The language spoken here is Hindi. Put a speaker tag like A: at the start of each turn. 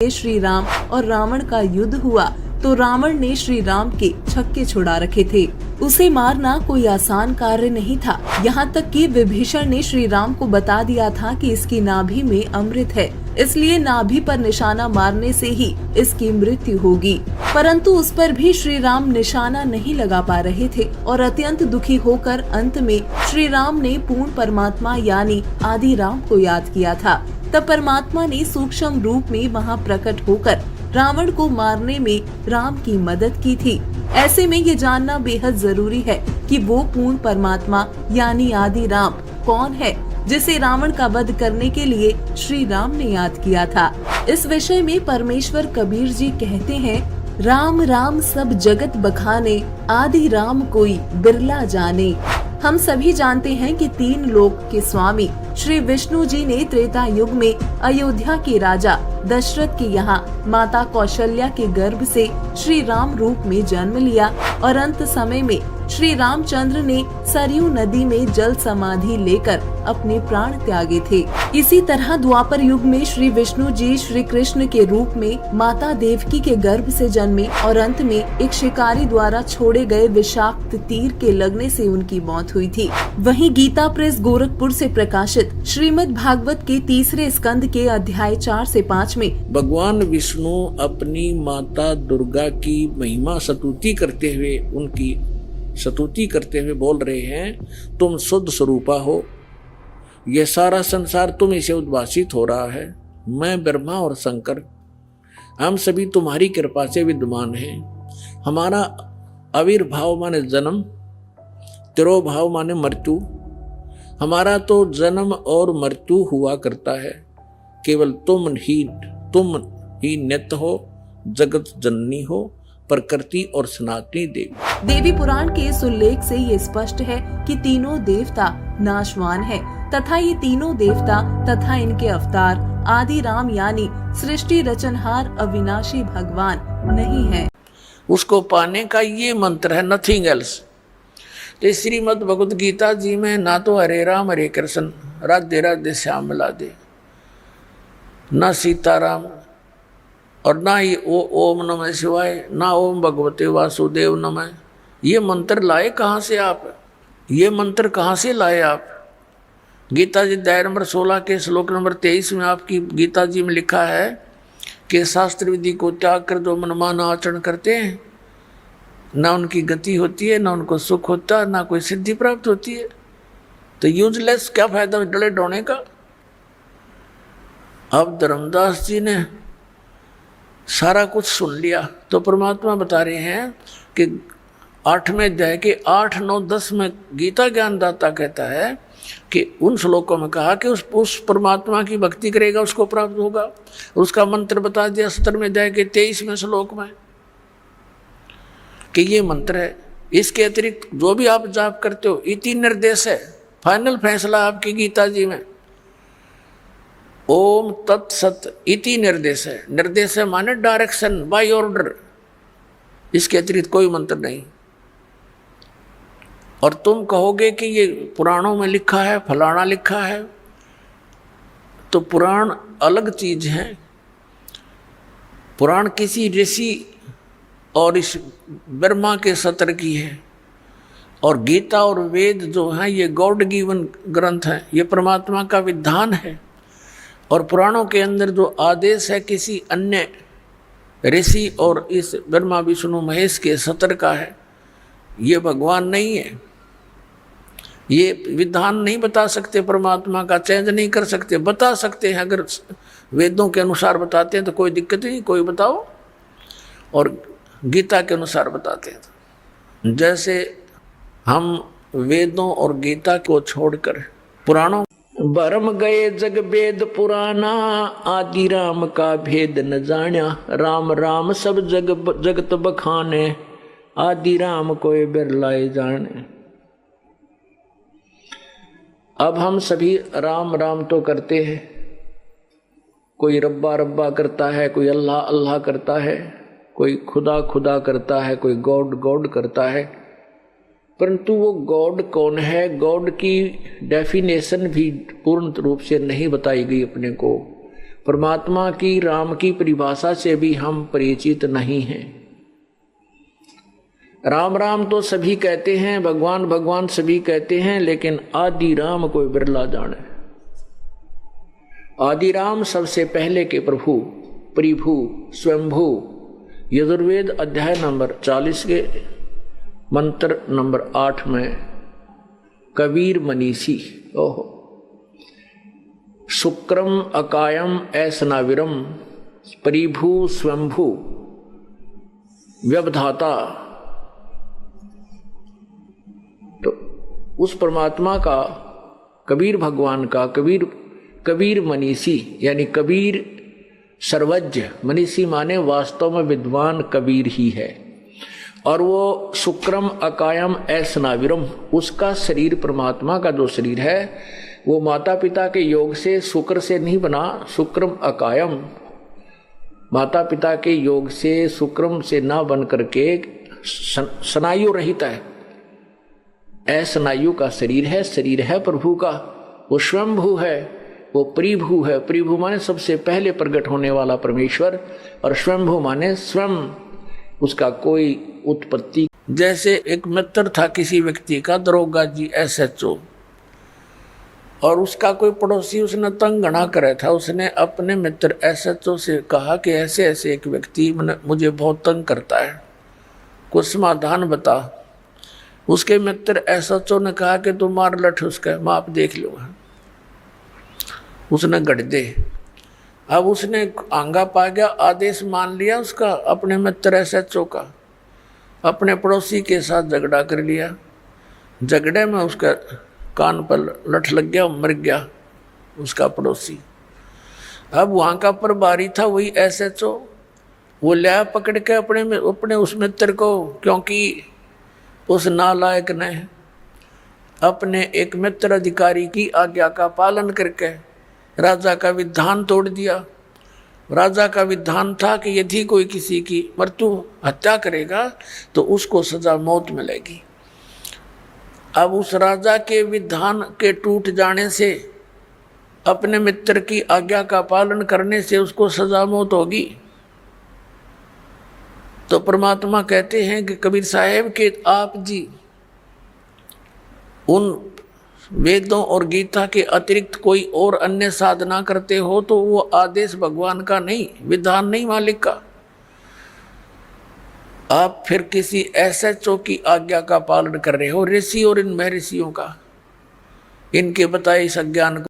A: श्री राम और रावण का युद्ध हुआ तो रावण ने श्री राम के छक्के छुड़ा रखे थे। उसे मारना कोई आसान कार्य नहीं था। यहाँ तक कि विभीषण ने श्री राम को बता दिया था कि इसकी नाभि में अमृत है, इसलिए नाभि पर निशाना मारने से ही इसकी मृत्यु होगी। परंतु उस पर भी श्री राम निशाना नहीं लगा पा रहे थे और अत्यंत दुखी होकर अंत में श्री राम ने पूर्ण परमात्मा यानी आदि राम को याद किया था। तब परमात्मा ने सूक्ष्म रूप में वहां प्रकट होकर रावण को मारने में राम की मदद की थी। ऐसे में ये जानना बेहद जरूरी है कि वो पूर्ण परमात्मा यानी आदि राम कौन है, जिसे रावण का वध करने के लिए श्री राम ने याद किया था। इस विषय में परमेश्वर कबीर जी कहते हैं, राम राम सब जगत बखाने, आदि राम कोई बिरला जाने। हम सभी जानते हैं कि तीन लोक के स्वामी श्री विष्णु जी ने त्रेता युग में अयोध्या के राजा दशरथ के यहाँ माता कौशल्या के गर्भ से श्री राम रूप में जन्म लिया और अंत समय में श्री रामचंद्र ने सरयू नदी में जल समाधि लेकर अपने प्राण त्यागे थे। इसी तरह द्वापर युग में श्री विष्णु जी श्री कृष्ण के रूप में माता देवकी के गर्भ से जन्मे और अंत में एक शिकारी द्वारा छोड़े गए विषाक्त तीर के लगने से उनकी मौत हुई थी। वहीं गीता प्रेस गोरखपुर से प्रकाशित श्रीमद् भागवत के तीसरे स्कंद के अध्याय 4 से 5 में
B: भगवान विष्णु अपनी माता दुर्गा की महिमा स्तुति करते हुए बोल रहे हैं, तुम शुद्ध स्वरूपा हो, यह सारा संसार तुम से उद्भासित हो रहा है। मैं ब्रह्मा और शंकर हम सभी तुम्हारी कृपा से विद्यमान हैं। हमारा आविर्भाव माने जन्म, तिरोभाव माने मृत्यु। हमारा तो जन्म और मृत्यु हुआ करता है, केवल तुम ही नित्य हो, जगत जननी हो, प्रकृति और सनातनी देवी।
A: देवी पुराण के इस उल्लेख से ये स्पष्ट है कि तीनों देवता नाशवान है तथा ये तीनों देवता तथा इनके अवतार आदि राम यानी सृष्टि रचनहार अविनाशी भगवान नहीं है।
B: उसको पाने का ये मंत्र है, नथिंग एल्स। तो श्रीमद् भगवद गीता जी में ना तो हरे राम हरे कृष्ण राधे राधे श्याम मिला दे, ना सीताराम और ना ही ओम नमः शिवाय, ना ओम भगवते वासुदेव नमः। ये मंत्र लाए कहाँ से आप? ये मंत्र कहाँ से लाए आप? गीता जी अध्याय नंबर 16 के श्लोक नंबर 23 में आपकी गीता जी में लिखा है कि शास्त्र विधि को त्याग कर जो मनमाना आचरण करते हैं, ना उनकी गति होती है, ना उनको सुख होता है, ना कोई सिद्धि प्राप्त होती है। तो यूजलेस, क्या फायदा डले डोने का। अब धर्मदास जी ने सारा कुछ सुन लिया तो परमात्मा बता रहे हैं कि 8वें अध्याय के 8, 9, 10 में गीता ज्ञानदाता कहता है कि उन श्लोकों में कहा कि उस परमात्मा की भक्ति करेगा उसको प्राप्त होगा। उसका मंत्र बता दिया 17वें अध्याय के 23वें श्लोक में कि ये मंत्र है। इसके अतिरिक्त जो भी आप जाप करते हो, इति निर्देश है, फाइनल फैसला आपकी गीता जी में ओम तत्सत इति निर्देश है। निर्देश है माने डायरेक्शन, बाय ऑर्डर। इसके अतिरिक्त कोई मंत्र नहीं। और तुम कहोगे कि ये पुराणों में लिखा है, फलाना लिखा है, तो पुराण अलग चीज है। पुराण किसी ऋषि और इस ब्रह्मा के सत्र की है, और गीता और वेद जो है ये गॉड गिवन ग्रंथ है, ये परमात्मा का विधान है। और पुराणों के अंदर जो आदेश है किसी अन्य ऋषि और इस ब्रह्मा विष्णु महेश के सत्र का है, ये भगवान नहीं है। ये विधान नहीं बता सकते, परमात्मा का चेंज नहीं कर सकते। बता सकते हैं, अगर वेदों के अनुसार बताते हैं तो कोई दिक्कत नहीं, कोई बताओ, और गीता के अनुसार बताते हैं। जैसे हम वेदों और गीता को छोड़कर पुराणों भरम गए जग वेद पुराना, आदि राम का भेद न जान्या। राम राम सब जगत बखाने, आदि राम कोई बिरलाए जाने। अब हम सभी राम राम तो करते हैं, कोई रब्बा रब्बा करता है, कोई अल्लाह अल्लाह करता है, कोई खुदा खुदा करता है, कोई गॉड गॉड करता है। परंतु वो गॉड कौन है, गॉड की डेफिनेशन भी पूर्ण रूप से नहीं बताई गई अपने को। परमात्मा की, राम की परिभाषा से भी हम परिचित नहीं हैं। राम राम तो सभी कहते हैं, भगवान भगवान सभी कहते हैं, लेकिन आदि राम कोई बिरला जाने। आदि राम सबसे पहले के प्रभु, परिभू, स्वयंभू। यजुर्वेद अध्याय नंबर 40 के मंत्र नंबर 8 में कबीर मनीषी, ओहो, शुक्रम अकायम ऐसनाविरम परिभू स्वयंभू व्यवधाता। तो उस परमात्मा का, कबीर भगवान का, कबीर मनीषी यानी कबीर सर्वज्ञ, मनीषी माने वास्तव में विद्वान कबीर ही है। और वो शुक्रम अकायम ऐसनाविरम, उसका शरीर, परमात्मा का जो शरीर है वो माता पिता के योग से, शुक्र से नहीं बना। शुक्रम अकायम, माता पिता के योग से, शुक्रम से ना बन करके स्नायु रहित है, ऐसनायु का शरीर है प्रभु का। वो स्वयंभू है, वो परिभू है। परिभू माने सबसे पहले प्रकट होने वाला परमेश्वर, और स्वयंभू माने स्वयं, उसका कोई उत्पत्ति। जैसे एक मित्र था किसी व्यक्ति का, दरोगा जी SHO, और उसका कोई पड़ोसी उसने तंग घना करे था। उसने अपने मित्र SHO से कहा कि ऐसे ऐसे एक व्यक्ति मुझे बहुत तंग करता है, कुछ समाधान बता। उसके मित्र SHO ने कहा कि तू मार लठ उसका, मैं आप देख लूँगा। उसने गढ़ दे। अब उसने आंगा पा गया, आदेश मान लिया उसका, अपने मित्र SHO का, अपने पड़ोसी के साथ झगड़ा कर लिया। झगड़े में उसका कान पर लठ लग गया, मर गया उसका पड़ोसी। अब वहाँ का प्रभारी था वही SHO, वो लिया पकड़ के अपने उस मित्र को, क्योंकि उस नालायक ने अपने एक मित्र अधिकारी की आज्ञा का पालन करके राजा का विधान तोड़ दिया। राजा का विधान था कि यदि कोई किसी की मृत्यु हत्या करेगा तो उसको सजा मौत मिलेगी। अब उस राजा के विधान के टूट जाने से, अपने मित्र की आज्ञा का पालन करने से उसको सजा मौत होगी। तो परमात्मा कहते हैं कि कबीर साहेब के आप जी उन वेदों और गीता के अतिरिक्त कोई और अन्य साधना करते हो तो वो आदेश भगवान का नहीं, विधान नहीं मालिक का। आप फिर किसी SHO की आज्ञा का पालन कर रहे हो, ऋषि और इन महर्षियों का, इनके बताए इस अज्ञान को